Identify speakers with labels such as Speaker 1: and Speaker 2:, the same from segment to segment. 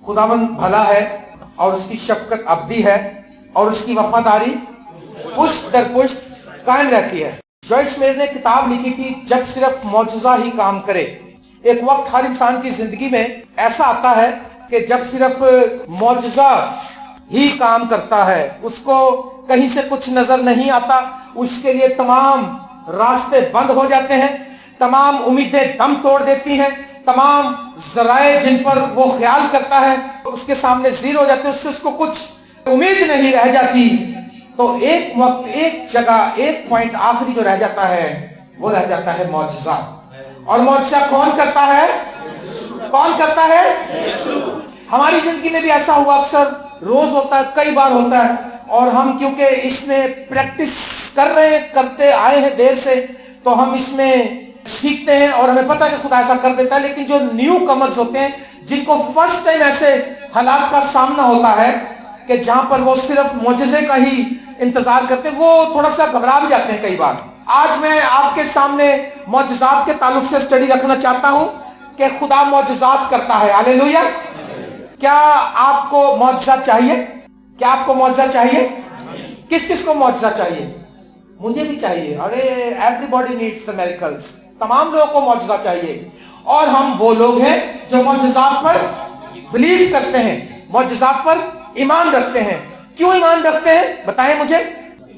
Speaker 1: खुदावंद भला है और उसकी शफकत अब्दी है और उसकी वफादारी पुश्त दर पुश्त कायम रहती है। जॉइस मेयर ने किताब लिखी थी जब सिर्फ मौजज़ा ही काम करे। एक वक्त हर इंसान की जिंदगी में ऐसा आता है कि जब सिर्फ मौजज़ा ही काम करता है, उसको कहीं से कुछ नजर नहीं आता, उसके लिए तमाम रास्ते बंद हो जाते हैं, तमाम उम्मीदें दम तोड़ देती हैं, तमाम जराए जिन पर वो ख्याल करता है उसके सामने जीरो हो जाते हैं, उससे उसको कुछ उम्मीद नहीं रह जाती। तो एक वक्त, एक जगह, एक पॉइंट आखिरी जो रह जाता है वो रह जाता है मौजज़ा। और मौजज़ा कौन करता है? कौन करता है? हमारी जिंदगी में भी ऐसा हुआ, अक्सर रोज होता है, कई बार होता है, और हम क्योंकि इसमें प्रैक्टिस कर रहे हैं, करते आए हैं देर से, तो हम इसमें सीखते हैं और हमें पता है कि खुदा ऐसा कर देता है। लेकिन जो न्यू कमर्स होते हैं, जिनको फर्स्ट टाइम ऐसे हालात का सामना होता है कि जहां पर वो सिर्फ मौजज़े का ही इंतजार करते हैं, वो थोड़ा सा घबरा भी जाते हैं कई बार। आज मैं आपके सामने मौजज़ात के ताल्लुक से स्टडी रखना चाहता हूं कि खुदा मौजज़ात करता है। हालेलुया। क्या आपको मौजज़ा चाहिए? क्या आपको मौजज़ा चाहिए? किस किस को मौजज़ा चाहिए? मुझे भी चाहिए। अरे एवरीबॉडी नीड्स द मिरेकल्स। तमाम लोगों को मौजज़ा चाहिए। और हम वो लोग हैं जो मौजज़ात पर बिलीव करते हैं, मौजज़ात पर ईमान रखते हैं। क्यों ईमान रखते हैं बताएं मुझे।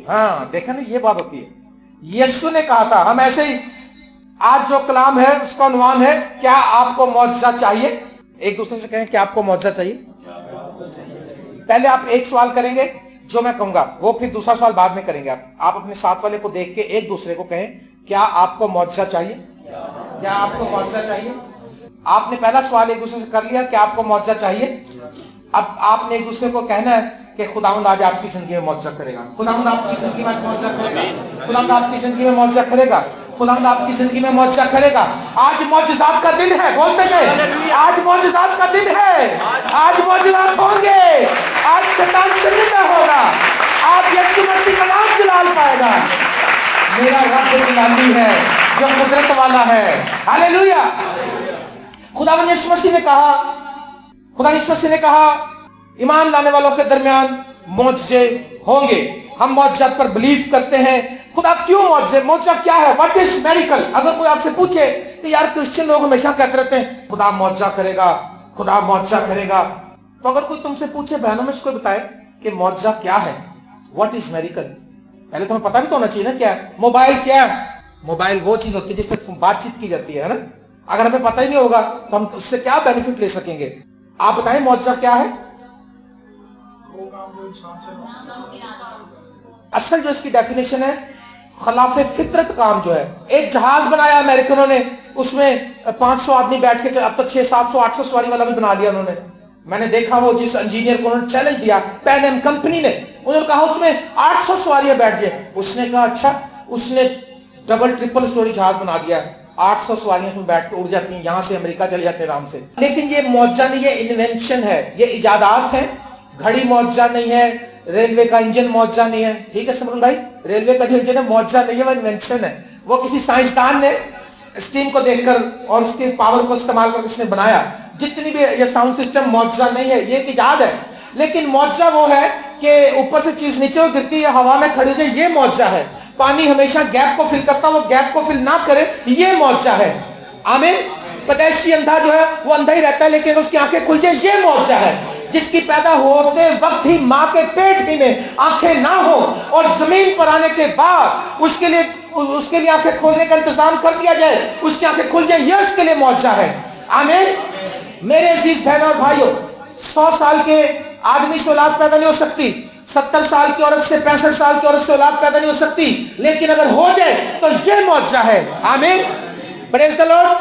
Speaker 1: हाँ, देखा ना, ये बात होती है। यीशु ने कहा था, हम ऐसे ही, आज जो कलाम है उसका उन्वान है क्या आपको मौजज़ा चाहिए। एक दूसरे से कहें क्या आपको मौजज़ा चाहिए। पहले आप एक सवाल करेंगे जो मैं कहूंगा, वो फिर दूसरा सवाल बाद में करेंगे। आप अपने साथ वाले को देख के एक दूसरे को कहें क्या आपको मौजज़ा चाहिए। क्या आपको मौजज़ा चाहिए। आपने पहला सवाल एक दूसरे से कर लिया, क्या आपको मौजज़ा चाहिए। अब आपने एक दूसरे को कहना है कि खुदावंद आज आपकी जिंदगी में मौजज़ा करेगा, खुदावंद आपकी जिंदगी में मौजज़ा करेगा, खुदावंद आपकी जिंदगी में मौजज़ा करेगा, खुदावंद आपकी जिंदगी में मौजज़ा करेगा। आज मौजज़ात का दिन है, बोलते गए, आज मौजज़ात का दिन है, आज मौजज़ात होंगे, आज शैतान शर्मिंदा होगा, आज यीशु मसीह का नाम जलाल पाएगा। मेरा रब जलाली है जो कुदरत वाला है। हालेलुया। खुदावंद यीशु मसीह ने कहा, खुदा यीशु मसीह ने कहा ईमान लाने वालों के दरमियान मौजज़े होंगे। हम मौजज़ात पर बिलीव करते हैं। खुदा क्यों मौजज़े, मौजज़ा क्या है, व्हाट इज मेरिकल। अगर कोई आपसे पूछे कि यार क्रिश्चियन लोग हमेशा कहते रहते हैं खुदा मौजज़ा करेगा, खुदा मौजज़ा करेगा, तो अगर कोई तुमसे पूछे बहनों में से कोई बताए कि मौजज़ा क्या है, व्हाट इज मेरिकल, पहले तुम्हें पता भी तो होना चाहिए ना क्या है। मोबाइल क्या है? मोबाइल वो चीज होती है जिस पर बातचीत की जाती है ना। अगर हमें पता ही नहीं होगा तो हम उससे क्या बेनिफिट ले सकेंगे। आप बताएं मौजज़ा क्या है। असल जो इसकी डेफिनेशन है खिलाफ फितरत काम जो है। एक जहाज बनाया अमेरिकनों ने, उसमें 500 आदमी बैठ के, अब तो 600, 700, 800 सवारी वाला भी बना लिया उन्होंने। मैंने देखा वो जिस इंजीनियर को उन्होंने चैलेंज दिया, पैन एम कंपनी ने, उन्होंने कहा उसमें 800 सवारियां बैठ जाए। उसने कहा अच्छा, उसने डबल ट्रिपल स्टोरी जहाज बना दिया, 800 सवारियां उसमें बैठ के उड़ जाती हैं, यहां से अमेरिका चले जाते हैं आराम से। लेकिन ये मौजज़ा नहीं, ये इन्वेंशन है, ये इजादात है। घड़ी मौजज़ा नहीं है, रेलवे का इंजन मौजज़ा नहीं है। ठीक है सिमरन भाई, रेलवे का जो इंजन है मौजज़ा नहीं है, वो इन्वेंशन है। वो किसी साइंसदान ने स्टीम को देखकर और उसके पावर को इस्तेमाल करके उसने बनाया। जितनी भी ये साउंड सिस्टम मौजज़ा नहीं है, ये इजाद है। लेकिन मौजज़ा वो है कि ऊपर से चीज नीचे गिरती है, हवा में खड़ी है, ये मौजज़ा है। पानी हमेशा गैप को फिल करता, वो गैप को फिल ना करे, ये मौजज़ा है। आमीन। परदेशी अंधा जो है वो अंधा ही रहता है लेकिन उसकी आंखें खुल जाए, ये मौजज़ा है। जिसकी पैदा होते वक्त ही माँ के पेट ही में आंखें ना हो और जमीन पर आने के बाद उसके लिए आंखें खोलने का इंतजाम कर दिया जाए, उसकी आंखें खुल जाए, ये उसके लिए मौजज़ा है। आमीन। मेरे अजीज बहनों और भाइयों, 100 साल के आदमी से औलाद पैदा नहीं हो सकती, 70 साल की औरत से 65 साल की औरत से औलाद पैदा नहीं हो सकती, लेकिन अगर हो जाए तो ये मौजज़ा है। आमीन। Praise the Lord.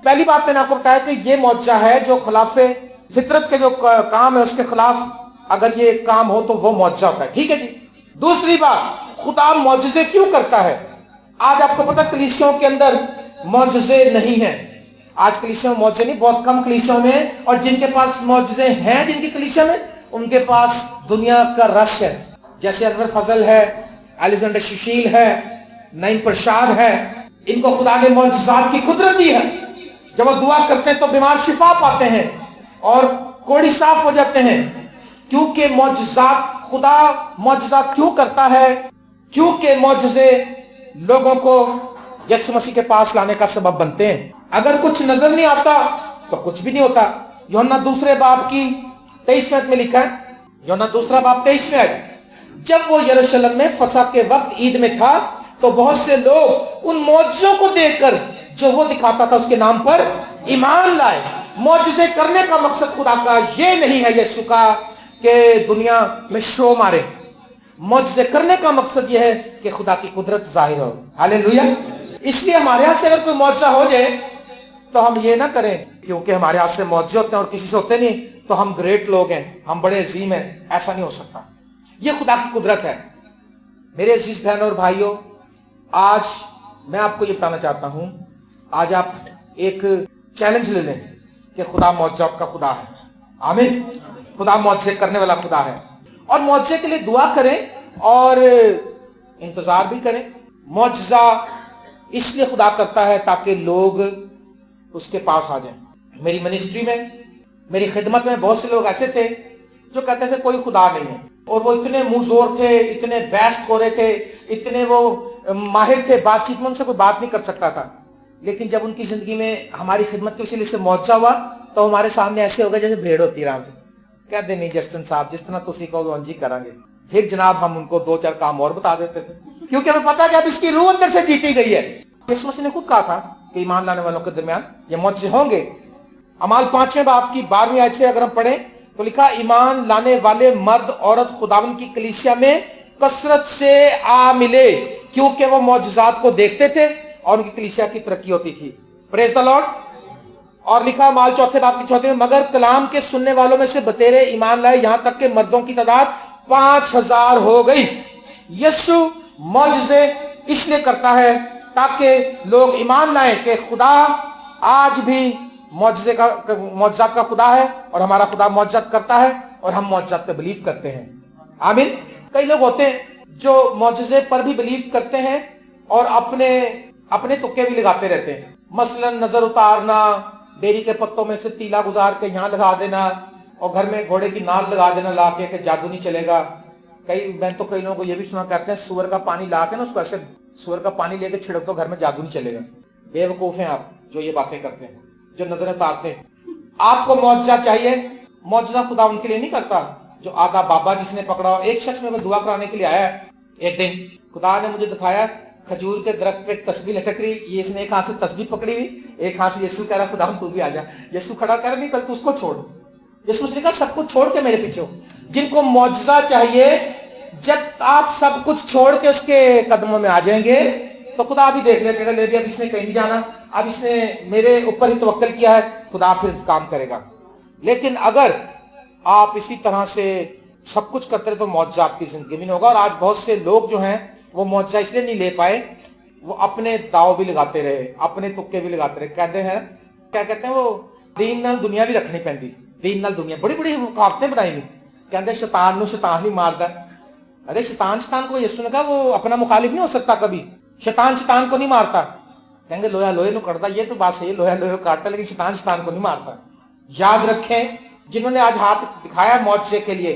Speaker 1: पहली बात मैंने आपको बताया कि ये मौजज़ा है जो खिलाफे फितरत के जो काम है उसके खिलाफ अगर ये काम हो तो वो मौजज़ा होता है। ठीक है जी। दूसरी बात, खुदा मौजज़े क्यों करता है। आज आपको पता कलीसियों के अंदर मौजज़े नहीं है। आज कलीसियों में मौजज़े नहीं, बहुत कम कलीसियों में, और जिनके पास मौजज़े हैं जिनकी कलीसिया में, उनके पास दुनिया का रश है। जैसे अनवर फजल है, अलेक्जेंडर सुशील है, नईम प्रसाद है, इनको खुदा ने मौजज़ात की कुदरत दी है। जब वो दुआ करते हैं तो बीमार शिफा पाते हैं और कोड़ी साफ हो जाते हैं, क्योंकि मौजज़ात, खुदा मौजज़ात क्यों करता है? क्योंकि मौजज़े लोगों को यीशु मसीह के पास लाने का सबब बनते हैं। अगर कुछ नजर नहीं आता तो कुछ भी नहीं होता। यूहन्ना दूसरे बाब की 23 में लिखा है, यूहन्ना दूसरा बाब 23, जब वो यरूशलेम में फसह के वक्त ईद में था तो बहुत से लोग उन मौजज़ों को देखकर जो वो दिखाता था उसके नाम पर ईमान लाए। मौजज़े करने का मकसद खुदा का ये नहीं है यीशु का कि दुनिया में शो मारे। मौजज़े करने का मकसद ये है कि खुदा की कुदरत जाहिर हो। हालेलुया। इसलिए हमारे हाथ से अगर कोई मौजज़ा हो जाए तो हम ये ना करें क्योंकि हमारे हाथ से मौजज़े होते हैं और किसी से होते नहीं तो हम ग्रेट लोग हैं, हम बड़े अजीम हैं। ऐसा नहीं हो सकता। ये खुदा की कुदरत है। मेरे अजीज बहनों और भाइयों, आज मैं आपको ये बताना चाहता हूं, आज आप एक चैलेंज ले लें कि खुदा मौजज़ा का खुदा है। आमीन। खुदा मौजज़े करने वाला खुदा है और मौजज़े के लिए दुआ करें और इंतजार भी करें। मौजज़ा इसलिए खुदा करता है ताकि लोग उसके पास आ जाएं। मेरी मिनिस्ट्री में, मेरी खिदमत में बहुत से लोग ऐसे थे जो कहते थे कोई खुदा नहीं है, और वो इतने मुंहजोर थे, इतने बहस खोरे थे, इतने वो माहिर थे बातचीत में, उनसे कोई बात नहीं कर सकता था। लेकिन जब उनकी जिंदगी में हमारी खिदमत के वसीले से मौजज़ा हुआ तो हमारे सामने ऐसे हो गए जैसे भेड़ होती है। आराम से कहते नहीं जस्टिन साहब जिस तरह तुसी कहोगे वंजी करांगे। फिर जनाब हम उनको 2-4 काम और बता देते थे, क्योंकि हमें पता कि अब इसकी रूह अंदर से जीती गई है। यीशु मसीह ने खुद कहा था कि ईमान लाने वालों के दरमियान ये मौजज़े होंगे। अमाल 5वें बाब की 12वीं आयत से अगर हम पढ़ें तो लिखा, ईमान लाने वाले मर्द औरत खुदावन की कलीसिया में कसरत से आ मिले क्योंकि वो मौजज़ात को देखते थे और उनकी कलीसिया की तरक्की होती थी। Praise the Lord. और लिखा अमाल 4 बाब की 4 में, मगर कलाम के सुनने वालों में से बतेरे ईमान लाए, यहां तक के मर्दों की तादाद 5000 हो गई। यीशु मौजज़े इसलिए करता है ताकि लोग ईमान लाएं कि खुदा आज भी मौजज़ात का खुदा है और हमारा खुदा मौजज़ात करता है और हम मौजज़ात पे बिलीव करते हैं। आमीन। कई लोग होते हैं जो मौजज़े पर भी बिलीव करते हैं और अपने तुक्के भी लगाते रहते हैं। मसलन नजर उतारना, बेरी के पत्तों में से तीला गुजार के यहाँ लगा देना और घर में घोड़े की नाल लगा देना ला के जादू नहीं चलेगा। मैं तो कई लोगों को यह भी सुना कहते हैं सुअर का पानी ला के ना उसको ऐसे सुअर का पानी लेके छिड़क दो घर में जादू नहीं चलेगा। बेवकूफ हैं आप जो ये बातें करते हैं, जो नजर उतारते हैं। आपको मौजज़ा चाहिए, मौजज़ा खुदा उनके लिए नहीं करता जो आधा बाबा जिसने पकड़ा। एक शख्स में दुआ कराने के लिए आया एक दिन, खुदा ने मुझे दिखाया खजूर के दरख्त पे तस्बीह लटक रही, ये इसने एक हाथ से तस्बीह पकड़ी हुई, एक हाथ से यीशु कह रहा खुदा तू भी आ जा। यीशु खड़ा कर नहीं, कल तू उसको छोड़। यीशु ने कहा सब कुछ छोड़ के मेरे पीछे हो। जिनको मौजज़ा चाहिए, जब आप सब कुछ छोड़ के उसके कदमों में आ जाएंगे तो खुदा भी देख लेगा, ले अब इसने कहीं नहीं जाना, अब इसने मेरे ऊपर ही तवक्कल किया है, खुदा फिर काम करेगा। लेकिन अगर आप इसी तरह से सब कुछ करते रहे तो मौजज़ा आपकी जिंदगी में नहीं होगा। और आज बहुत से लोग जो हैं वो मौजज़ा इसलिए नहीं ले पाए, वो अपने दाव भी लगाते रहे, अपने तुक्के भी लगाते रहे। कहते हैं क्या कहते हैं वो, दीन नाल दुनिया भी रखनी पैंदी, दीन नाल दुनिया, बड़ी बड़ी मुकाबते बनाई हुई। कहते शैतान नू शैतान ही मारदा। अरे शैतान को यीशु ने कहा वो अपना मुखालिफ नहीं हो सकता कभी। शैतान को नहीं मारता। कहेंगे लोहा लोहे को काटता, ये तो बात सही है, लोहा लोहे को काटता, लेकिन शैतान को नहीं मारता। याद रखें, जिन्होंने आज हाथ दिखाया मौजज़े के लिए,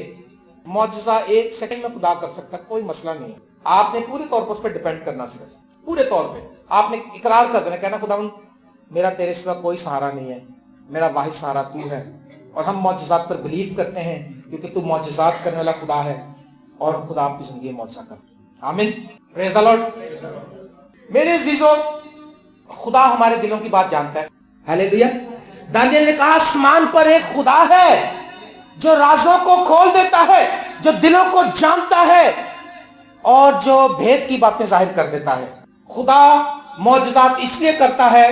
Speaker 1: मौजज़ा 1 सेकंड में खुदा कर सकता, कोई मसला नहीं है। आपने पूरे तौर पर उस पर डिपेंड करना, सिर्फ पूरे तौर पे आपने इकरार कर देना, कहना खुदा मेरा तेरे सिवा कोई सहारा नहीं है, मेरा वाहिद सहारा तू है। और हम मौजज़ात पर बिलीव करते हैं क्योंकि तू मौजज़ात करने वाला खुदा है और खुदा आपकी जिंदगी में मौजज़ा कर। आमीन। Praise the Lord. मेरे अजीजों, खुदा हमारे दिलों की बात जानता है। हालेलुया। दानियल ने कहा आसमान पर एक खुदा है जो राजों को खोल देता है, जो दिलों को जानता है और जो भेद की बातें जाहिर कर देता है। खुदा मौजज़ात इसलिए करता है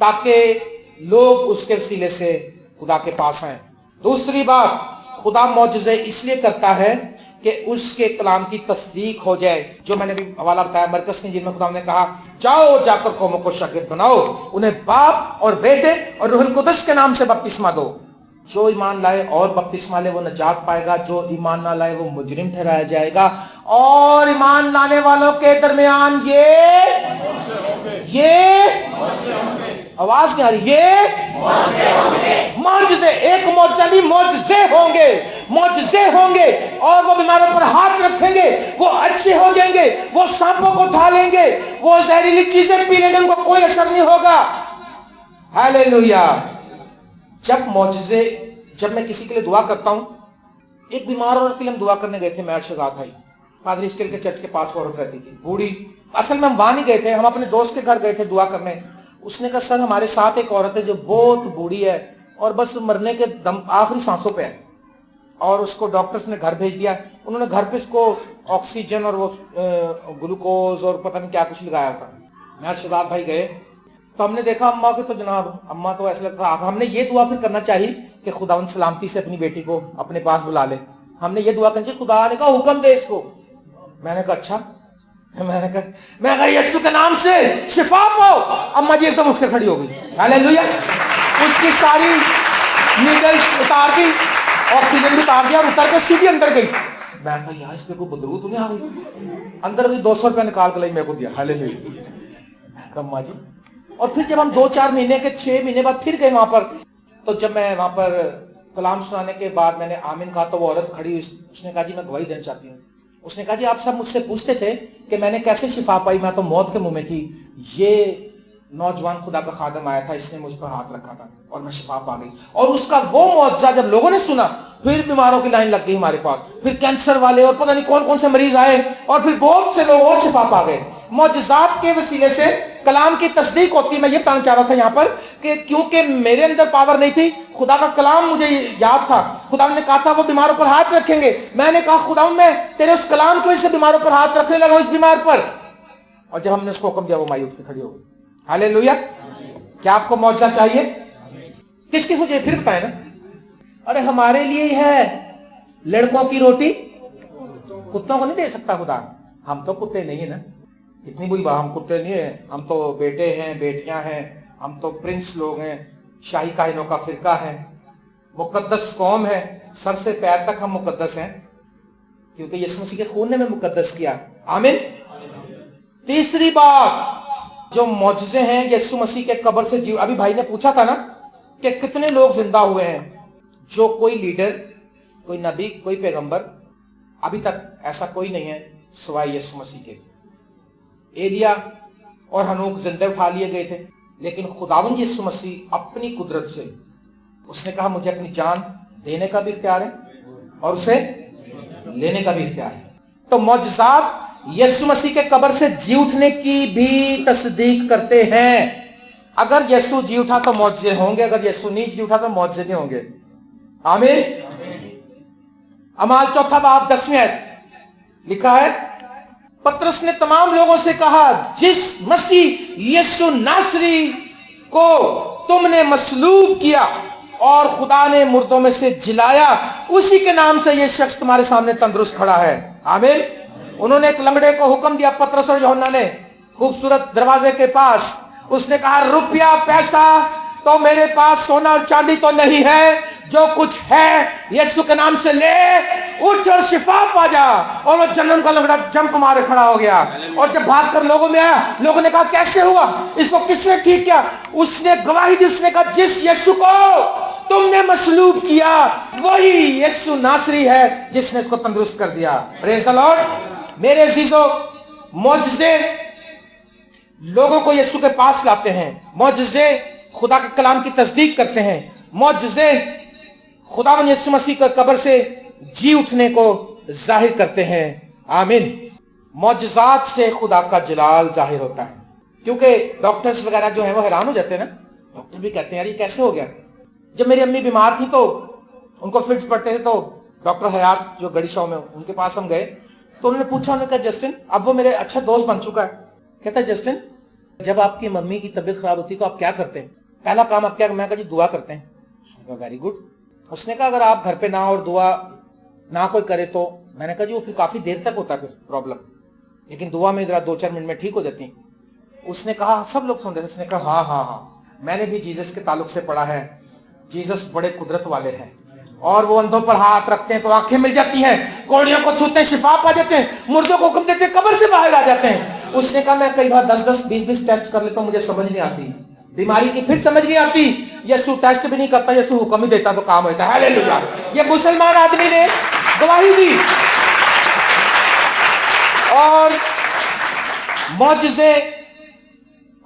Speaker 1: ताकि लोग उसके वसीले से खुदा के पास आए। दूसरी बात, खुदा मौजज़े इसलिए करता है कि उसके कलाम की तस्दीक हो जाए। जो मैंने भी हवाला बताया मरकज़ की, जिनमें खुदा ने कहा जाओ जाकर कौमों को शागिर्द बनाओ, उन्हें बाप और बेटे और रूहुल कुद्दुस के नाम से बपतिस्मा दो। जो ईमान लाए और बपतिस्मा ले वो नजात पाएगा, जो ईमान ना लाए वो मुजरिम ठहराया जाएगा। और ईमान लाने वालों के दरमियान ये आवाज नहीं आ रही, ये मौजज़े, एक मौजज़ा नहीं मौजज़े होंगे, मौजज़े होंगे, और वो बीमारों पर हाथ रखेंगे, वो अच्छे हो जाएंगे, वो सांपों को उठा लेंगे, वो जहरीली चीजें पी लेंगे, उनको कोई असर नहीं होगा। हालेलुया। जब मौजज़े, जब मैं किसी के लिए दुआ करता हूं, एक बीमार औरत के लिए हम दुआ करने गए थे, मैं अर्शदाद भाई, पादरी स्किल के चर्च के पास औरत रहती थी, बूढ़ी। असल में हम वहां नहीं गए थे, हम अपने दोस्त के घर गए थे दुआ करने। उसने कहा सर हमारे साथ एक औरत है जो बहुत बूढ़ी है और बस मरने के दम आखिरी सांसों पे है, और उसको डॉक्टर्स ने घर भेज दिया। उन्होंने घर पे उसको ऑक्सीजन और वो ग्लूकोज और पता नहीं क्या कुछ लगाया था। मैं अर्शदाद भाई गए तो हमने देखा अम्मा के, तो जनाब अम्मा तो ऐसा लगता है, हमने ये दुआ फिर करना चाहिए कि खुदावंद सलामती से अपनी बेटी को अपने पास बुला ले। हमने ये दुआ करनी चाहिए, खुदा ने कहा हुक्म दे इसको। मैंने कहा अच्छा, मैं कहा यीशु के नाम से शिफा पाओ। अम्मा जी एकदम उठकर खड़ी हो गई, हालेलुया। उसकी सारी नीडल्स उतार दी, ऑक्सीजन भी उतार दिया और उतर के सीधी अंदर गई। मैं कहा यार इस पे कोई बदबू तो नहीं आ गई? अंदर गई, 200 रुपया निकाल कर लाई, मेरे को दिया, हालेलुया। मैं कहा अम्मा जी। और फिर जब हम 2-4 महीने के 6 महीने बाद फिर गए वहां पर, तो जब मैं वहां पर कलाम सुनाने के बाद मैंने आमीन कहा, तो वो औरत खड़ी हुई, उसने कहा जी मैं गवाही देना चाहती हूँ। उसने कहा जी आप सब मुझसे पूछते थे कि मैंने कैसे शिफा पाई, मैं तो मौत के मुंह में थी। ये नौजवान खुदा का खादम आया था, इसने मुझ पर हाथ रखा था और मैं शिफा पा गई। और उसका वो मौजज़ा जब लोगों ने सुना, फिर बीमारों की लाइन लग गई हमारे पास, फिर कैंसर वाले और पता नहीं कौन कौन से मरीज आए, और फिर बहुत से लोग और शिफा पा गए। मौजज़ात के वसीले से कलाम की तस्दीक होती है। मैं ये बताना चाह रहा था यहाँ पर कि क्योंकि मेरे अंदर पावर नहीं थी, खुदा का कलाम मुझे याद था। खुदा ने कहा था वो बीमारों पर हाथ रखेंगे। मैंने कहा खुदा मैं तेरे उस कलाम की वजह से बीमारों पर हाथ रखने लगा इस बीमार पर, और जब हमने उसको हुक्म दिया वो माई उठ के खड़ी हो गई। हालेलुया। क्या आपको मौजज़ा चाहिए? किस किस वजह? फिर बताए ना। अरे हमारे लिए ही है लड़कों की रोटी, कुत्तों को नहीं दे सकता खुदा। हम तो कुत्ते नहीं है ना, कितनी बुरी बात, हम कुत्ते नहीं है, हम तो बेटे हैं, बेटियां हैं, हम तो प्रिंस लोग हैं, शाही काहिनों का फिरका है, मुकद्दस कौम है, सर से पैर तक हम मुकद्दस हैं क्योंकि यीशु मसीह के खून ने हमें मुकद्दस किया। आमीन। तीसरी बात जो मौजज़े हैं यीशु मसीह के कब्र से जी, अभी भाई ने पूछा था ना कि कितने लोग जिंदा हुए हैं, जो कोई लीडर, कोई नबी, कोई पैगंबर अभी तक ऐसा कोई नहीं है सिवाय यीशु मसीह के। एलिया और हनूक जिंदे उठा लिए गए थे, लेकिन खुदावंद यीशु मसीह अपनी कुदरत से उसने कहा मुझे अपनी जान देने का भी इख्तियार है और उसे लेने का भी इख्तियार है। तो मौजज़ात यीशु मसीह के कब्र से जी उठने की भी तस्दीक करते हैं। अगर यीशु जी उठा तो मौजज़े होंगे, अगर यीशु नहीं जी उठा तो मौजज़े नहीं होंगे। आमीन। अमाल 4 बाब 10 आयत लिखा है, पतरस ने तमाम लोगों से कहा जिस मसीह यीशु नासरी को तुमने मसलूब किया और खुदा ने मुर्दों में से जिलाया, उसी के नाम से यह शख्स तुम्हारे सामने तंदुरुस्त खड़ा है। आमीन। उन्होंने एक लंगड़े को हुक्म दिया, पतरस और यूहन्ना ने, खूबसूरत दरवाजे के पास। उसने कहा रुपया पैसा तो मेरे पास, सोना और चांदी तो नहीं है, जो कुछ है यीशु के नाम से ले, उठ और शिफा पा जा। और वो जन्नत का लंगड़ा जंप मारे खड़ा हो गया, और जब भागकर लोगों में आया, लोगों ने कहा कैसे हुआ, इसको किसने ठीक किया? उसने गवाही दी, उसने कहा जिस यीशु को तुमने मसलूब किया वही यीशु नासरी है जिसने इसको तंदुरुस्त कर दिया। Praise the Lord. मेरे अजीजों, मौजज़े लोगों को यीशु के पास लाते हैं, मौजज़े खुदा के कलाम की तस्दीक करते हैं, मौजज़े खुदावंद यीशु मसीह के कब्र से जी उठने को जाहिर करते हैं। आमीन। मौजज़ात से खुदा का जलाल जाहिर होता है, क्योंकि डॉक्टर्स वगैरह जो है वो हैरान हो जाते हैं ना। डॉक्टर भी कहते हैं यार ये कैसे हो गया। जब मेरी अम्मी बीमार थी तो उनको फिट्स पड़ते थे, तो डॉक्टर हयात जो गड़ी शाह में, उनके पास हम गए तो उन्होंने पूछा, उन्होंने कहा जस्टिन, अब वो मेरे अच्छा दोस्त बन चुका है, कहता है जस्टिन जब आपकी मम्मी की तबीयत खराब होती तो आप क्या करते हैं, पहला काम आप क्या? मैं कहा जी दुआ करते हैं। Very good. उसने कहा अगर आप घर पे ना और दुआ ना कोई करे तो? मैंने कहा जी वो फिर काफी देर तक होता है फिर प्रॉब्लम, लेकिन दुआ में जरा 2-4 मिनट में ठीक हो जाती है। उसने कहा, सब लोग सुन रहे थे, उसने कहा हाँ हाँ हाँ, मैंने भी जीसस के ताल्लुक से पढ़ा है, जीसस बड़े कुदरत वाले हैं, और वो अंधों पर हाथ रखते हैं तो आंखें मिल जाती हैं, कोड़ियों को छूते हैं शिफा पा देते हैं, मुर्दों को हुक्म देते हैं कब्र से बाहर आ जाते हैं। उसने कहा मैं कई बार 10-10, 20-20 टेस्ट कर लेता हूं, मुझे समझ नहीं आती, बीमारी की फिर समझ नहीं आती, यीशु टेस्ट भी नहीं करता, यीशु हुक्म ही देता तो काम होता है। हालेलुया। ये मुसलमान आदमी ने गवाही दी। और मौजज़े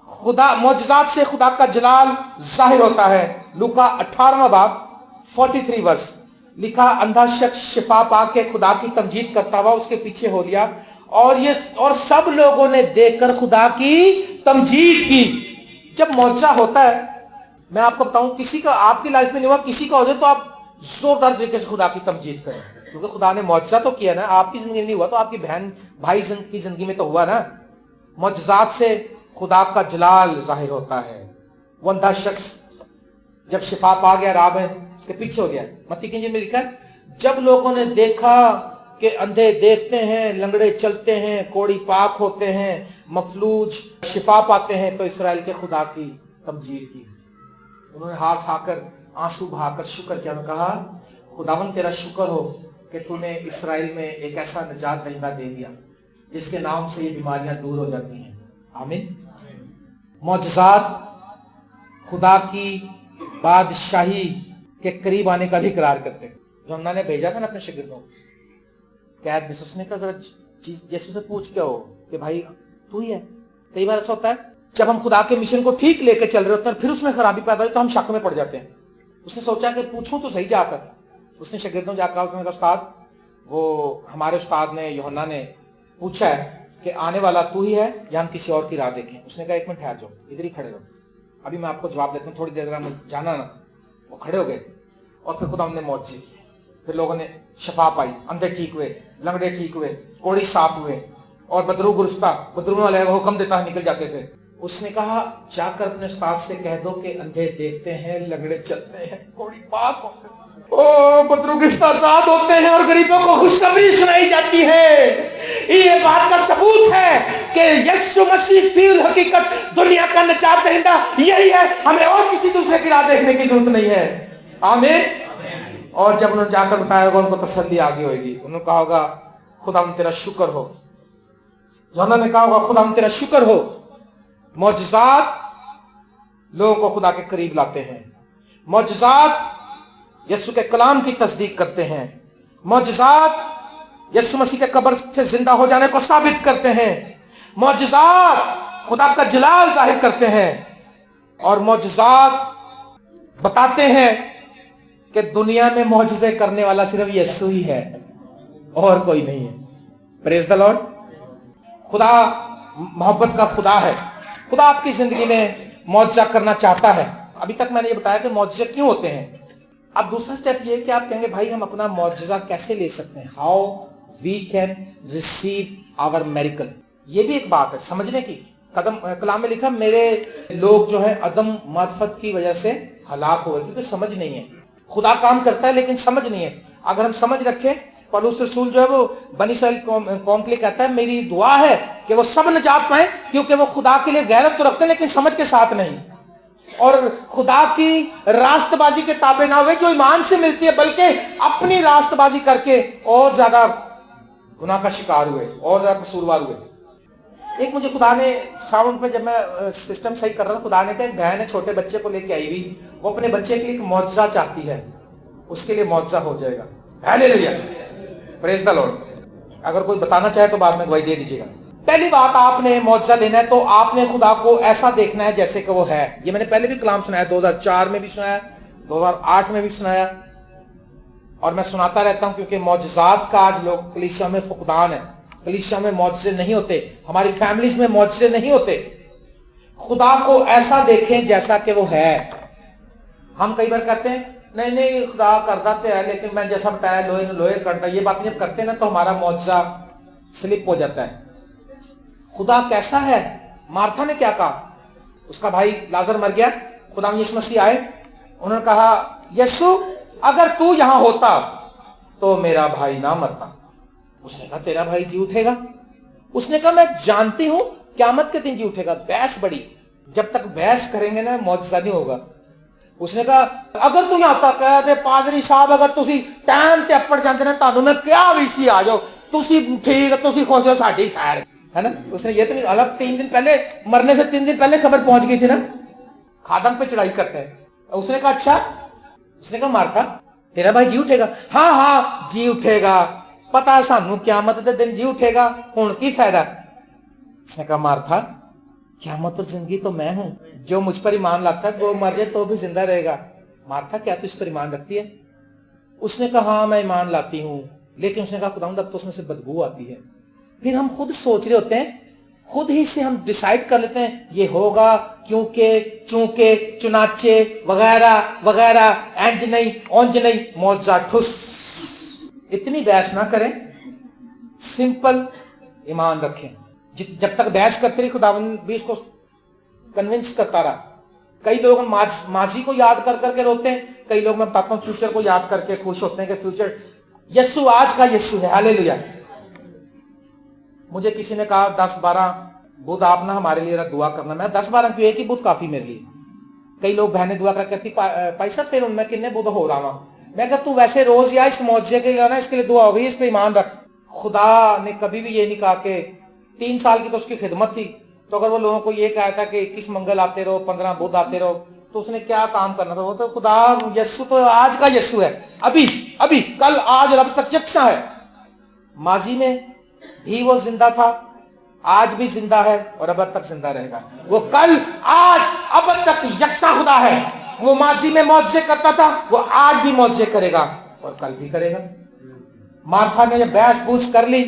Speaker 1: खुदा, मौजज़ात से खुदा का जलाल जाहिर होता है। लूका 18वां बाब 43 वर्ष लिखा, अंधा शख्स शिफा पा के खुदा की तमजीद करता हुआ उसके पीछे हो लिया और सब लोगों ने देखकर खुदा की तमजीद की। जब मौजज़ा होता है, मैं आपको बताऊं, किसी का आपकी लाइफ में नहीं हुआ, किसी का हो जाए तो आप जोरदार तरीके से खुदा की तमजीद करें, क्योंकि खुदा ने मौजज़ा तो किया ना। आपकी जिंदगी में नहीं हुआ तो आपकी बहन भाई की जिंदगी में तो हुआ ना। मौजज़ात से खुदा का जलाल जाहिर होता है। वो अंधा शख्स जब शिफा पा गया, राह में उसके पीछे हो गया। मत्ती की इंजील में लिखा है, जब लोगों ने देखा कि अंधे देखते हैं, लंगड़े चलते हैं, कोढ़ी पाक होते हैं, मफलूज शिफा पाते हैं, तो इस्राएल के खुदा की तमजीद की। उन्होंने हाथ उठाकर आंसू बहाकर शुक्र किया। उन्होंने कहा, खुदावन तेरा शुक्र हो कि तूने इस्राएल में एक ऐसा निजात दहिंदा दे दिया जिसके नाम से ये बीमारियां दूर हो जाती हैं। आमीन। मौजज़ात खुदा की बादशाही के करीब आने का भी इकरार करते हैं। यूहन्ना ने भेजा था ना अपने शागिर्दों को कैद में, उसने कहा जरा यीशु से पूछ के हो कि भाई तू ही है। कई बार ऐसा होता है जब हम खुदा के मिशन को ठीक लेके चल रहे होते हैं, फिर उसमें खराबी पैदा हुई तो हम शक में पड़ जाते हैं। उसने सोचा कि पूछूं तो सही जाकर। उसने शागिर्दों जाकर उसने कहा, उस्ताद, वो हमारे उस्ताद ने, यूहन्ना ने पूछा है कि आने वाला तू ही है या हम किसी और की राह देखें। उसने कहा, एक मिनट ठहर जाओ, इधर ही खड़े रहो, अभी मैं आपको जवाब देता हूँ, थोड़ी देर में जाना ना। वो खड़े हो गए और फिर खुदा ने मौजज़े किए। फिर लोगों ने शफा पाई, अंधे ठीक हुए, लंगड़े ठीक हुए, कोढ़ी साफ हुए, और बदरू गुरफ्ता, बदरू वाले हुक्म देता है निकल जाते थे। उसने कहा, जाकर अपने उस्ताद से कह दो कि अंधे देखते हैं, लंगड़े चलते हैं, कोढ़ी पाक होते हैं, ओ बदरू गुरफ्ता आजाद होते हैं और गरीबों को खुशखबरी सुनाई जाती है। ये बात का सबूत है कि यीशु मसीह फील हकीकत दुनिया का निजात दहिंदा यही है। हमें और किसी दूसरे की राह देखने की जरूरत नहीं है। आमीन। और जब उन्होंने जाकर बताया होगा, उनको तसल्ली आ गई होगी। उन्होंने कहा होगा, खुदा तेरा शुक्र हो। यूहन्ना ने कहा होगा, खुदा तेरा शुक्र हो। मौजज़ात लोगों को खुदा के करीब लाते हैं। मौजज़ात यीशु के कलाम की तस्दीक करते हैं। मौजज़ात यीशु मसीह के कब्र से जिंदा हो जाने को साबित करते हैं। मौजज़ात खुदा का जलाल जाहिर करते हैं। और मौजज़ात बताते हैं कि दुनिया में मौजज़े करने वाला सिर्फ यीशु ही है और कोई नहीं है। Praise the Lord. खुदा मोहब्बत का खुदा है। खुदा आपकी जिंदगी में मौजज़ा करना चाहता है। अभी तक मैंने ये बताया कि मौजज़े क्यों होते हैं। अब दूसरा स्टेप ये कि आप कहेंगे, भाई हम अपना मौजज़ा कैसे ले सकते हैं, how we can receive our miracle. ये भी एक बात है समझने की। कलाम में लिखा, मेरे लोग जो है अदम मार्फत की वजह से हलाक हो गए, क्योंकि समझ नहीं है। खुदा काम करता है लेकिन समझ नहीं है। अगर हम समझ रखें, पौलुस रसूल जो है वो बनी इस्राएल कौम के लिए कहता है, मेरी दुआ है कि वो सब निजात पाए, क्योंकि वो खुदा के लिए गैरत तो रखते हैं लेकिन समझ के साथ नहीं, और खुदा की रास्तबाजी के ताबे ना हुए जो ईमान से मिलती है, बल्कि अपनी रास्तबाजी करके और ज्यादा गुनाह का शिकार हुए और ज्यादा कसूरवार हुए। एक मुझे खुदा ने साउंड में, जब मैं सिस्टम सही कर रहा था, खुदा ने कहा, एक बहन है छोटे बच्चे को लेके आई हुई, वो अपने बच्चे के लिए एक मौजज़ा चाहती है, उसके लिए मौजज़ा हो जाएगा। Hallelujah, praise the Lord. अगर कोई बताना चाहे तो बाद में गवाही दे दीजिएगा। पहली बात, आपने मौजज़ा लेना है तो आपने खुदा को ऐसा देखना है जैसे कि वो है। ये मैंने पहले भी कलाम सुनाया, 2004 में भी सुनाया, 2008 में भी सुनाया, और मैं सुनाता रहता हूं, क्योंकि मौजज़ात का आज लोग कलीसिया में फुकदान है। कलीसिया में मौजज़े नहीं होते, हमारी फैमिलीज में मौजज़े नहीं होते। खुदा को ऐसा देखें जैसा कि वो है। हम कई बार कहते हैं, नहीं नहीं खुदा करता तो है, लेकिन मैं जैसा बताया लोहे लोहे करता, ये बात जब करते हैं ना तो हमारा मौजज़ा स्लिप हो जाता है। खुदा कैसा है? मार्था ने क्या कहा? उसका भाई लाजर मर गया, खुदा यीशु मसीह आए, उन्होंने कहा, यीशु अगर तू यहां होता तो मेरा भाई ना मरता। उसने कहा, तेरा भाई जी उठेगा। उसने कहा, मैं जानती हूं क़यामत के दिन जी उठेगा। बहस बड़ी, जब तक बहस करेंगे ना मौजज़ा नहीं होगा। उसने कहा, अगर तू यहां तक कहते पादरी साहब, अगर तुसी टाइम ते अपड़ जाते ना, तानू मैं क्या भी सी आ जाओ, तुसी ठीक, तुसी खुश हो, साडी खैर है ना। उसने ये तो नहीं, अलग 3 दिन पहले, मरने से 3 दिन पहले खबर पहुंच गई थी ना। खादम पे चढ़ाई करते हैं। उसने कहा अच्छा, उसने कहा मार्था तेरा भाई जी उठेगा? हाँ हाँ जी उठेगा, पता सानू क़यामत दे दिन जी उठेगा, हुण की फायदा? उसने कहा मार्था क़यामत और जिंदगी तो मैं हूं, जो मुझ पर ईमान लाता है वो मर जाए तो भी जिंदा रहेगा। मार्था क्या तू इस पर ईमान रखती है? उसने कहा हाँ मैं ईमान लाती हूं, लेकिन उसने कहा खुदावंद अब तो उसमें से बदबू आती है। फिर हम खुद सोच रहे होते हैं, खुद ही से हम डिसाइड कर लेते हैं ये होगा क्योंकि चूंकि चुनाचे वगैरह वगैरह, एंज नहीं ओंज नहीं मौजा ठुस। इतनी बहस ना करें, सिंपल ईमान रखें। जब तक बहस करते रही खुदावंद भी इसको कन्विंस करता रहा। कई लोग माजी को याद कर करके रोते हैं, कई लोग मैं बताता हूं फ्यूचर को याद करके खुश होते हैं कि फ्यूचर यीशु आज का यीशु है। हालेलुया। मुझे किसी ने कहा 10-12 बुध आप ना हमारे लिए दुआ करना। मैं 10-12 क्यों, एक ही बुध काफी मेरे लिए। कई लोग बहनें दुआ कर कहती पैसा फिर उनमें कितने बुध हो रहा हूं। मैं कहा तू वैसे रोज या इस मौजे के लिए ना, इसके लिए दुआ हो गई, इस पे ईमान रख। खुदा ने कभी भी ये नहीं कहा कि 3 साल की तो उसकी खिदमत थी, तो अगर वो लोगों को ये कहा था कि 21 मंगल आते रहो, 15 बुध आते रहो, तो उसने क्या काम करना था? वो तो खुदा यीशु तो आज का यीशु है, अभी अभी कल आज और अब तक यकसा है। माजी में भी वो जिंदा था, आज भी जिंदा है और अब तक जिंदा रहेगा। वो कल आज अब तक यकसा खुदा है। वो माजी में मौजज़े करता था, वो आज भी मौजज़े करेगा और कल भी करेगा। मार्था ने जब बहस बूस कर ली,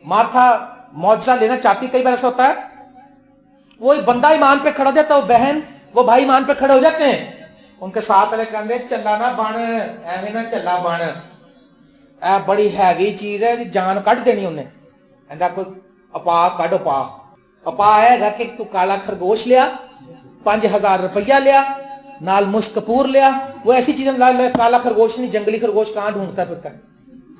Speaker 1: मार्था मौजज़ा लेना चाहती। कई बार ऐसा होता है वो एक बंदा ईमान पे खड़ा हो जाता है, वो बहन वो भाई ईमान पे खड़े हो जाते हैं, उनके साथ वाले कहते चला ना बन, एवं ना चला बन, ए बड़ी हैवी चीज है, जान कट देनी उन्हें। कहता कोई अपा कट अपा है कि तू काला खरगोश लिया, 5000 रुपया लिया, नाल मुश्क कपूर लिया। वो ऐसी चीजें काला खरगोश नहीं, जंगली खरगोश कहाँ ढूंढता फिरता है?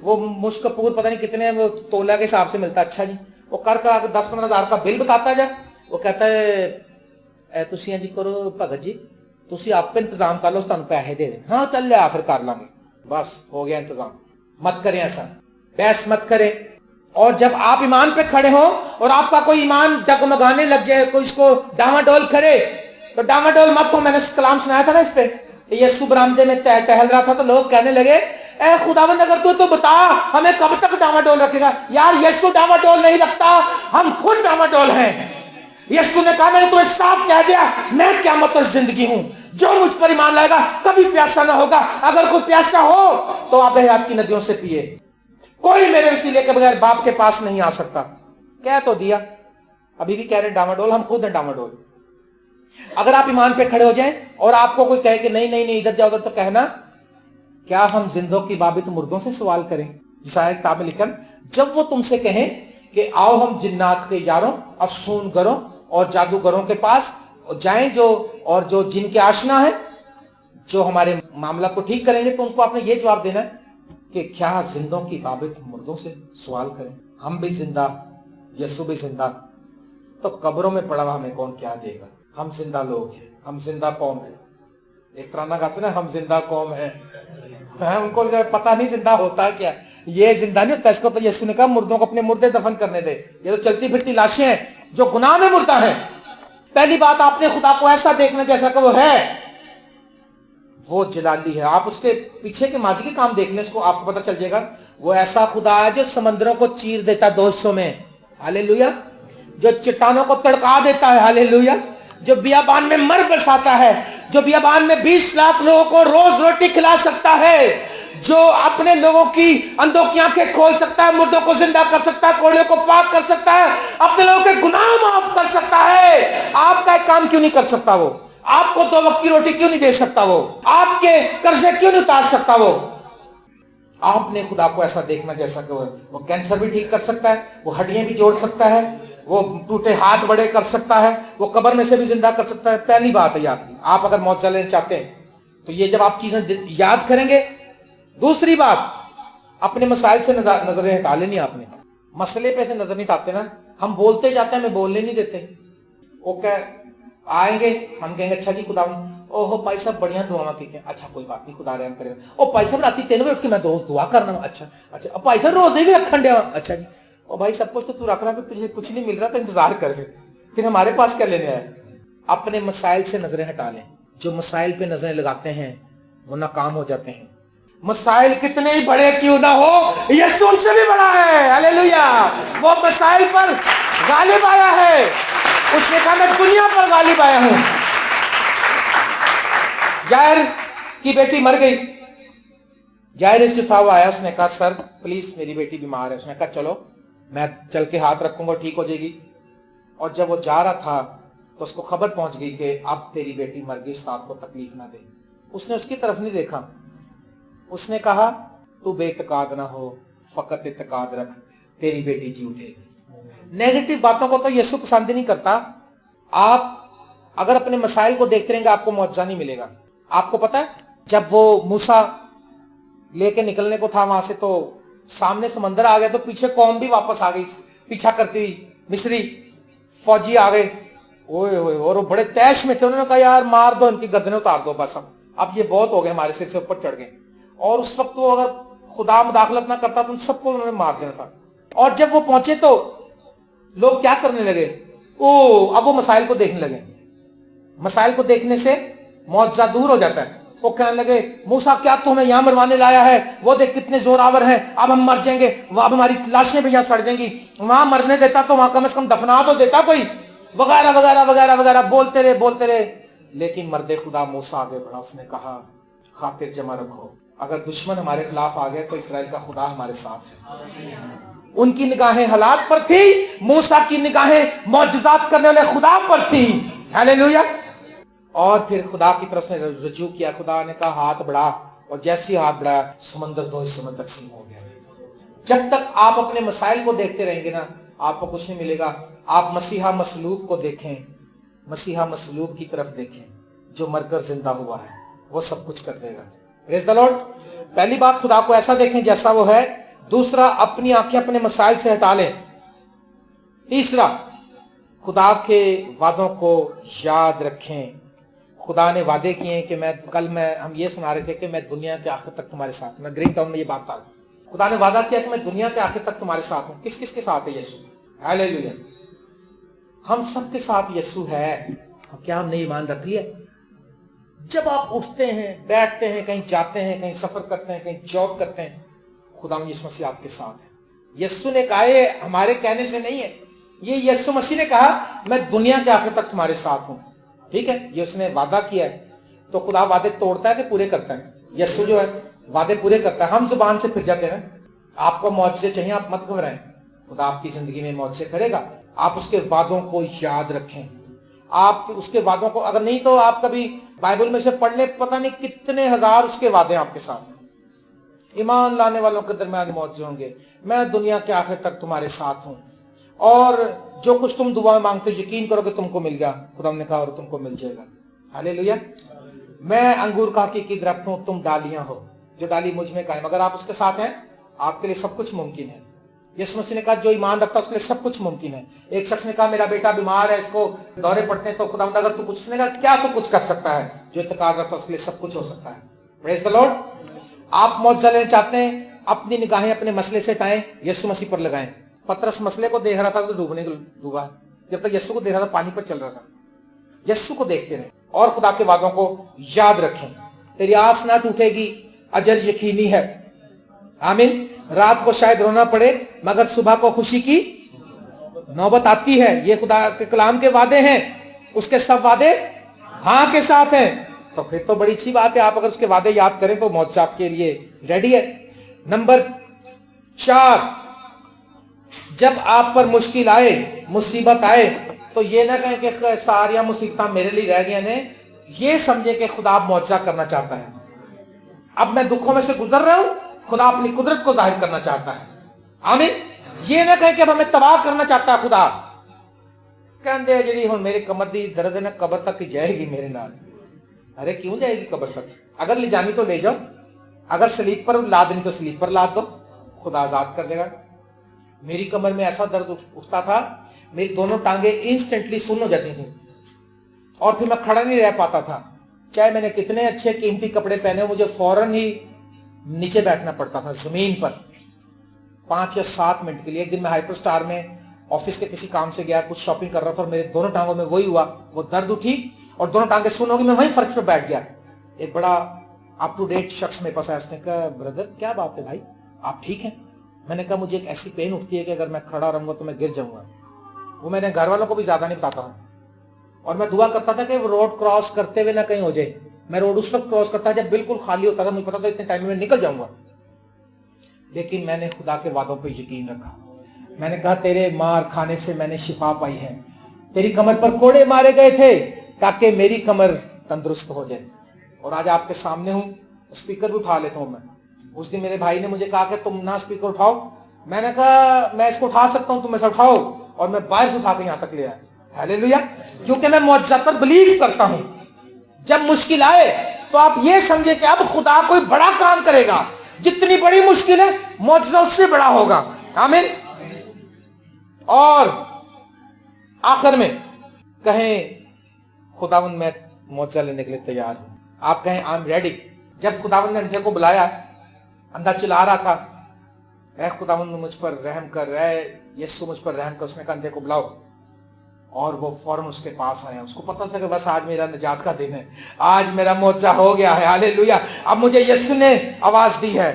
Speaker 1: वो मुश्क कपूर पता नहीं कितने वो तोला के हिसाब से मिलता। अच्छा जी, वो कर 10-15 हजार का बिल बताता जा। वो कहता है तुसी इंज करो भगत जी, तुसी आप इंतजाम कर लो, तुहानू पैसे दे दें। हाँ चल लिया फिर कर लांगे, बस हो गया इंतजाम। मत करें ऐसा, बहस मत करें। और जब आप ईमान पे खड़े हो और आपका कोई ईमान डगमगाने लग जाए, कोई इसको डामाडोल करे, तो डामाडोल मत हो। मैंने कलाम सुनाया था ना इस पे, यीशु बरामदे में टहल रहा था तो लोग कहने लगे ए खुदावंद अगर तू तो बता हमें कब तक डामाडोल रखेगा। यार यीशु डामाडोल नहीं रखता, हम खुद डामाडोल हैं। यीशु ने कहा मैंने तुम्हें साफ कह दिया मैं क़यामत और जिंदगी हूं, जो मुझ पर ईमान लाएगा कभी प्यासा ना होगा। अगर कोई प्यासा हो तो आप हयात की नदियों से पिए। कोई मेरे वसीले के बगैर बाप के पास नहीं आ सकता। कह तो दिया, अभी भी कह रहे डामाडोल, हम खुद हैं डामाडोल। अगर आप ईमान पे खड़े हो जाएं और आपको कोई कहे कि नहीं नहीं नहीं इधर जाओ, तो कहना क्या हम जिंदों की बाबत मुर्दों से सवाल करें? ईसाया किताब में लिखा जब वो तुमसे कहें कि आओ हम जिन्नात के यारों, अफसूनगरों और जादूगरों के पास जाएं जो जिनके आशना है, जो हमारे मामला को ठीक करेंगे, तो उनको आपने ये जवाब देना है कि क्या जिंदों की बाबत मुर्दों से सवाल करें? हम भी जिंदा, यीशु भी जिंदा, तो कब्रों में पड़ा हुआ हमें कौन क्या देगा? हम जिंदा लोग हैं, हम जिंदा कौम है। एक तराना गाते ना, हम जिंदा कौम है। उनको पता नहीं जिंदा होता क्या, ये जिंदा नहीं होता। इसको तो यीशु ने कहा मुर्दों को अपने मुर्दे दफन करने दे। ये तो चलती फिरती लाशें हैं जो गुनाह में मुर्दा है। पहली बात, आपने खुदा को ऐसा देखना जैसा कि वो है, वो जलाली है। आप उसके पीछे के माजी के काम देख लें, उसको आपको पता चल जाएगा। वो ऐसा खुदा है जो समंदरों को चीर देता है 2 हिस्सों में, हालेलुया, जो चट्टानों को तड़का देता है, हालेलुया, जो बियाबान में मर बसाता है, जो बियाबान में 20 लाख लोगों को रोज रोटी खिला सकता है, जो अपने लोगों की अंधों की आंखें खोल सकता है, मुर्दों को जिंदा कर सकता है, कोड़ियों को पाक कर सकता है, अपने लोगों के गुनाह माफ कर सकता है। आपका एक काम क्यों नहीं कर सकता? वो आपको 2 वक्त की रोटी क्यों नहीं दे सकता? वो आपके कर्जे क्यों नहीं उतार सकता? वो आपने खुदा को ऐसा देखना जैसा कि वो कैंसर भी ठीक कर सकता है, वो हड्डियां भी जोड़ सकता है, वो टूटे हाथ बड़े कर सकता है, वो कब्र में से भी जिंदा कर सकता है। पहली बात है याद की, आप अगर मौत लेना चाहते हैं तो ये जब आप चीजें याद करेंगे। दूसरी बात, अपने मसाइल से नजरें हटा लेनी। आपने मसले पे से नजर नहीं हटाते ना, हम बोलते जाते हैं, हमें बोलने नहीं देते। वो क्या आएंगे, हम कहेंगे अच्छा जी खुदा, ओहो भाई साहब बढ़िया दुआ की, अच्छा कोई बात नहीं खुदा रहम करेगा। ओ भाई साहब राती 3 बजे उठ के मैं दोस्त दुआ करना, अच्छा अच्छा। अब भाई साहब रोजे भी रखन दिया, अच्छा जी। ओ भाई सब कुछ तो तू रख रहा है, तुझे कुछ नहीं मिल रहा तो इंतजार कर, फिर हमारे पास क्या लेने आया? अपने मसाइल से नजरें हटा लें। जो मसाइल पे नजरें लगाते हैं वो नाकाम हो जाते हैं। मसाइल कितने ही बड़े क्यों ना हो, यीशु उनसे भी बड़ा है। हालेलुया। वो मसाइल पर गालिब आया है। उसने कहा मैं दुनिया पर गालिब आया हूं। यायर की बेटी मर गई। यायर से था वो आया, उसने कहा सर प्लीज मेरी बेटी बीमार है। उसने कहा चलो मैं चल के हाथ रखूंगा ठीक हो जाएगी। और जब वो जा रहा था तो उसको खबर पहुंच गई कि अब तेरी बेटी मर गई, उस्ताद को तकलीफ ना दे। उसने उसकी तरफ नहीं देखा। उसने कहा तू बेतकाद ना हो, फकत इत्तेकाद रख, तेरी बेटी जी उठेगी। नेगेटिव बातों को तो यीशु पसंद नहीं करता। आप अगर अपने मसाइल को देखते रहेंगे आपको मुआवजा नहीं मिलेगा। आपको पता है जब वो मूसा लेके निकलने को था वहां से, तो सामने समंदर आ गया, तो पीछे कौम भी वापस आ गई पीछा करती हुई। मिस्री फौजी आ गए, ओए ओए, और वो बड़े तैश में थे। उन्होंने कहा यार मार दो, इनकी गर्दनें उतार दो, बस अब ये बहुत हो गए, हमारे सिर से ऊपर चढ़ गए। और उस वक्त वो अगर खुदा मुदाखलत ना करता तो उन सबको उन्होंने मार देना था। और जब वो पहुंचे तो लोग क्या करने लगे, अब वो मसाइल को देखने लगे। मसाइल को देखने से मुआवजा दूर हो जाता है। वो कहने लगे मूसा क्या तू हमें यहाँ मरवाने लाया है, वो देख कितने जोरावर हैं, अब हम मर जाएंगे, अब हमारी लाशें भी यहाँ सड़ जाएंगी, वहां मरने देता तो वहां कम से कम दफना तो देता कोई, वगैरह वगैरह वगैरह वगैरह बोलते रहे। लेकिन मर्दे खुदा मूसा आगे बढ़ा। उसने कहा खातिर जमा रखो, अगर दुश्मन हमारे खिलाफ आ गए तो इसराइल का खुदा हमारे साथ है। उनकी निगाहें हालात पर थी, मूसा की निगाहें मौजज़ात करने वाले खुदा पर थी। हालेलुया। और फिर खुदा की तरफ से रजू किया। खुदा ने कहा हाथ बढ़ा, और जैसे ही हाथ बढ़ाया समंदर दो हिस्सों में तकसीम हो गया। जब तक आप अपने मसाइल को देखते रहेंगे ना आपको कुछ नहीं मिलेगा। आप मसीहा मसलूब को देखें, मसीहा मसलूब की तरफ देखें जो मरकर जिंदा हुआ है, वो सब कुछ कर देगा। Praise the Lord. पहली बात खुदा को ऐसा देखें जैसा वो है। दूसरा अपनी आंखें अपने मसाइल से हटा लें। तीसरा खुदा के वादों को याद रखें। खुदा ने वादे किए हैं कि हम ये सुना रहे थे कि मैं दुनिया के आखिर तक तुम्हारे साथ। मैं ग्रीन टाउन में ये बात था, खुदा ने वादा किया कि मैं दुनिया के आखिर तक तुम्हारे साथ हूं। किस किस के साथ है यीशु? हालेलुया। हम सबके साथ यीशु है। क्या हमने ईमान रख लिया? जब आप उठते हैं, बैठते हैं, कहीं जाते हैं, कहीं सफर करते हैं, कहीं जॉब करते हैं, खुदा यीशु मसीह आपके साथ है। यीशु ने कहा ये हमारे कहने से नहीं है, ये यीशु मसीह ने कहा मैं दुनिया के आखिर तक तुम्हारे साथ हूं। ठीक है, ये उसने वादा किया है। तो खुदा वादे तोड़ता है कि पूरे करता है? यीशु जो है वादे पूरे करता है। हम जुबान से फिर जाते हैं। आपको मुआवजे चाहिए, आप मत घबराएं, खुदा आपकी जिंदगी में मुआवजे करेगा। आप उसके वादों को याद रखें। आप उसके वादों को, अगर नहीं तो आप कभी बाइबल में से पढ़ ले, पता नहीं कितने हजार उसके वादे आपके साथ। ईमान लाने वालों के दरमियान मुआवजे होंगे, मैं दुनिया के आखिर तक तुम्हारे साथ हूं, और जो कुछ तुम दुआ में मांगते हो यकीन करो कि तुमको मिल गया। खुदा ने कहा और तुमको मिल जाएगा। हालेलुया। मैं अंगूर का हकीकी दरख्त हूं, तुम डालियां हो, जो डाली मुझ में कायम। अगर आप उसके साथ हैं आपके लिए सब कुछ मुमकिन है। यीशु मसीह ने कहा जो ईमान रखता है उसके लिए सब कुछ मुमकिन है। एक शख्स ने कहा मेरा बेटा बीमार है, इसको दौरे पड़ते हैं, तो खुदा अगर तू कुछ, उसने कहा क्या तू कुछ कर सकता है? जो इत्तेकाद रखता है उसके लिए सब कुछ हो सकता है। Praise the Lord. आप मुआवजा लेना चाहते हैं, अपनी निगाहें अपने मसले से हटाएं, यीशु मसीह पर लगाएं। पतरस मसले को देख रहा था तो डूबा, जब तक यीशु को देख रहा था पानी पर चल रहा था। यीशु को देखते रहे और खुदा के वादों को याद रखें। तेरी आस ना टूटेगी, अजर यकीनी है। आमीन। रात को शायद रोना पड़े मगर सुबह को खुशी की नौबत आती है। ये खुदा के कलाम के वादे हैं, उसके सब वादे हाँ के साथ हैं। तो फिर तो बड़ी अच्छी बात है। आप अगर उसके वादे याद करें तो मौत आपके लिए रेडी है। नंबर 4, जब आप पर मुश्किल आए, मुसीबत आए, तो ये ना कहें कि सारियां मुसीबतां मेरे लिए रह गई ने। ये समझे कि खुदा मुआवजा करना चाहता है। अब मैं दुखों में से गुजर रहा हूं, खुदा अपनी कुदरत को जाहिर करना चाहता है। आमीन। ये ना कहें कि अब हमें तबाह करना चाहता है खुदा। कहते जी हुण मेरे कमर दी दर्द है ना, कबर तक ही जाएगी मेरे नाल। अरे क्यों जाएगी कबर तक? अगर ले जानी तो ले जाओ, अगर स्लीपर लाद नहीं तो स्लीपर लाद दो, खुदा आजाद कर देगा। मेरी कमर में ऐसा दर्द उठता था, मेरी दोनों टांगे इंस्टेंटली सुन्न हो जाती थी और फिर मैं खड़ा नहीं रह पाता था। चाहे मैंने कितने अच्छे कीमती कपड़े पहने हो, मुझे फौरन ही नीचे बैठना पड़ता था जमीन पर 5 या 7 मिनट के लिए। एक दिन मैं हाइपर स्टार में ऑफिस के किसी काम से गया, कुछ शॉपिंग कर रहा था और मेरे दोनों टांगों में वही हुआ, वो दर्द उठी और दोनों टांगे सुन्न होगी। मैं वहीं फर्श पे बैठ गया। एक बड़ा अप टू डेट शख्स मेरे पास आया, उसने कहा ब्रदर क्या बात है भाई, आप ठीक हैं? मैंने कहा मुझे एक ऐसी पेन उठती है कि अगर मैं खड़ा रहूंगा तो मैं गिर जाऊंगा। वो मैंने घर वालों को भी ज्यादा नहीं बताता था, और मैं दुआ करता था कि वो रोड क्रॉस करते हुए ना कहीं हो जाए। मैं रोड उस वक्त क्रॉस करता जब बिल्कुल खाली होता था, मुझे पता था इतने टाइम में निकल जाऊंगा। लेकिन मैंने खुदा के वादों पर यकीन रखा। मैंने कहा तेरे मार खाने से मैंने शिफा पाई है, तेरी कमर पर कोड़े मारे गए थे ताकि मेरी कमर तंदुरुस्त हो जाए। और आज आपके सामने हूं, स्पीकर भी उठा लेता हूं मैं। उस दिन मेरे भाई ने मुझे कहा कि तुम ना स्पीकर उठाओ, मैंने कहा मैं इसको उठा सकता हूं, तुम ऐसा उठाओ, और मैं बाहर से उठा के यहां तक ले आया। हालेलुया, क्योंकि मैं मौजज़ा पर बिलीव करता हूं। जब मुश्किल आए तो आप ये समझे कि अब खुदा कोई बड़ा काम करेगा। जितनी बड़ी मुश्किल है, मौजज़ा उससे बड़ा होगा। आमीन। और आखिर में कहें खुदावंद मैं मौजज़ा लेने के लिए तैयार हूं। आप कहें आई एम रेडी। जब खुदावंद ने अंधे को बुलाया, अंधा चिल्ला रहा था, ऐ खुदावंद मुझ पर रहम कर, ऐ यीशु मुझ पर रहम कर। उसने कहा अंधे को बुलाओ, और वो फौरन उसके पास आया। उसको पता था कि बस आज मेरा निजात का दिन है, आज मेरा मौजज़ा हो गया है। हालेलुया, अब मुझे यीशु ने आवाज दी है।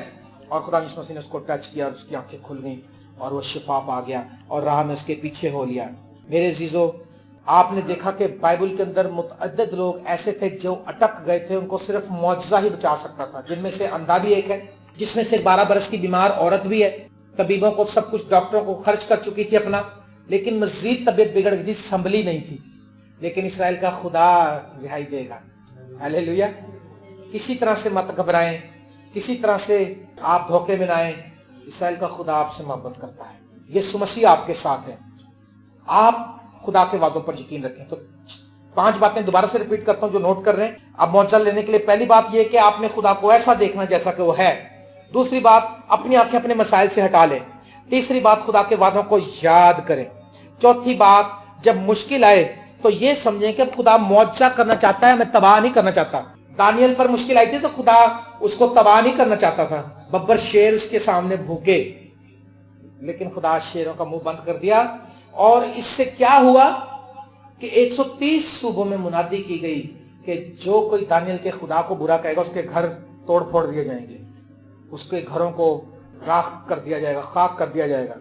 Speaker 1: और खुदा यीशु मसीह ने उसको टच किया और उसकी आंखें खुल गईं और वो शिफा पा गया और राह में उसके पीछे हो लिया। मेरे अजीजों, आपने देखा कि बाइबल के अंदर मुतअद्दिद लोग ऐसे थे जो अटक गए थे, उनको सिर्फ मौजज़ा ही बचा सकता था। जिनमें से अंधा भी एक है, जिसमें से 12 बरस की बीमार औरत भी है। तबीबों को सब कुछ, डॉक्टरों को खर्च कर चुकी थी अपना, लेकिन मजीद तबीयत बिगड़ गई थी, संभली नहीं थी। लेकिन इस्राएल का खुदा रिहाई देगा। हालेलुया। किसी तरह से मत घबराएं, किसी तरह से आप धोखे में ना आए। इस्राएल का खुदा आपसे मोहब्बत करता है। यीशु मसीह आपके साथ है। आप खुदा के वादों पर यकीन रखें। तो 5 बातें दोबारा से रिपीट करता हूं जो नोट कर रहे हैं। अब मौजज़ा लेने के लिए पहली बात यह कि आपने खुदा को ऐसा देखना जैसा कि वो है। दूसरी बात, अपनी आंखें अपने मसाइल से हटा लें। तीसरी बात, खुदा के वादों को याद करें। चौथी बात, जब मुश्किल आए तो ये समझें कि खुदा मौजज़ा करना चाहता है, मैं तबाह नहीं करना चाहता। दानियल पर मुश्किल आई थी तो खुदा उसको तबाह नहीं करना चाहता था। बब्बर शेर उसके सामने भूखे, लेकिन खुदा शेरों का मुंह बंद कर दिया। और इससे क्या हुआ कि 130 सूबों में मुनादी की गई कि जो कोई दानियल के खुदा को बुरा कहेगा उसके घर तोड़ फोड़ दिए जाएंगे, उसके घरों को राख कर दिया जाएगा, खाक कर दिया जाएगा।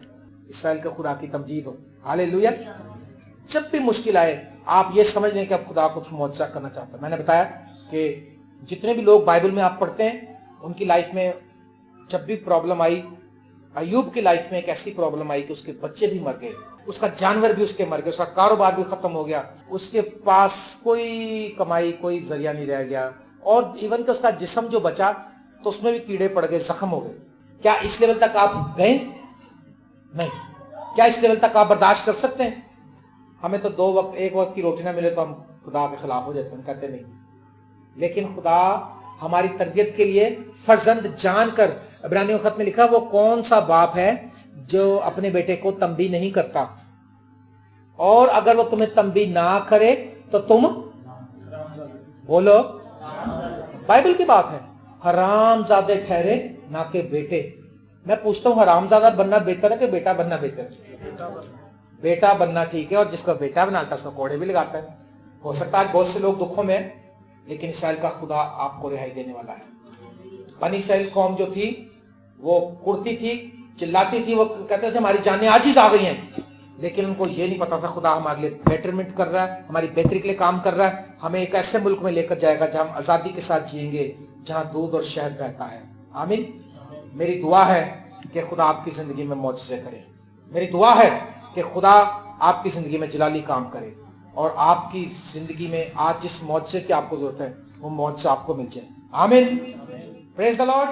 Speaker 1: इस्राएल के खुदा की तमजीद हो। हालेलुया। जब भी मुश्किल आए आप ये समझ लें कि अब खुदा कुछ मौजज़ा करना चाहता है। मैंने बताया कि जितने भी लोग बाइबल में आप पढ़ते हैं उनकी लाइफ में जब भी प्रॉब्लम आई, अय्यूब की लाइफ में एक ऐसी प्रॉब्लम आई कि उसके बच्चे भी मर गए, उसका जानवर भी उसके मर गए, उसका कारोबार भी खत्म हो गया, उसके पास कोई कमाई, कोई जरिया नहीं रह गया, और इवन कि उसका जिस्म जो बचा तो उसमें भी कीड़े पड़ गए, जख्म हो गए। क्या इस लेवल तक आप गए? नहीं। क्या इस लेवल तक आप बर्दाश्त कर सकते हैं? हमें तो 2 वक्त, 1 वक्त की रोटी ना मिले तो हम खुदा के खिलाफ हो जाते हैं, कहते नहीं। लेकिन खुदा हमारी तरबियत के लिए फर्जंद जानकर, इब्रानियों के खत में लिखा, वो कौन सा बाप है जो अपने बेटे को तंबी नहीं करता, और अगर वो तुम्हें तंबी ना करे तो तुम बोलो, बाइबल की बात है, हरामजादे ठहरे ना के बेटे। मैं पूछता हूं, हरामजादा बनना बेहतर है कि बेटा बनना बेहतर है? बेटा बनना ठीक है, और जिसका बेटा बनाता है उसको कोड़े भी लगाता है। हो सकता है बहुत से लोग दुखों में, लेकिन इस्राएल का खुदा आपको रिहाई देने वाला है। बनी इस्राएल कौम जो थी वो कुड़ती थी, चिल्लाती थी, वो कहते थे हमारी जानें आजीज आ गई हैं, लेकिन उनको ये नहीं पता था खुदा हमारे लिए बेटरमेंट कर रहा है, हमारी बेहतरी के लिए काम कर रहा है, हमें एक ऐसे मुल्क में लेकर जाएगा जहां हम आजादी के साथ जिएंगे, जहां दूध और शहद रहता है। आमीन। मेरी दुआ है कि खुदा आपकी जिंदगी में मौजज़े करे। मेरी दुआ है कि खुदा आपकी जिंदगी में जलाली काम करे, और आपकी जिंदगी में आज जिस मौजज़े की आपको जरूरत है वो मौजज़ा आपको मिल जाए। आमीन। Praise the Lord.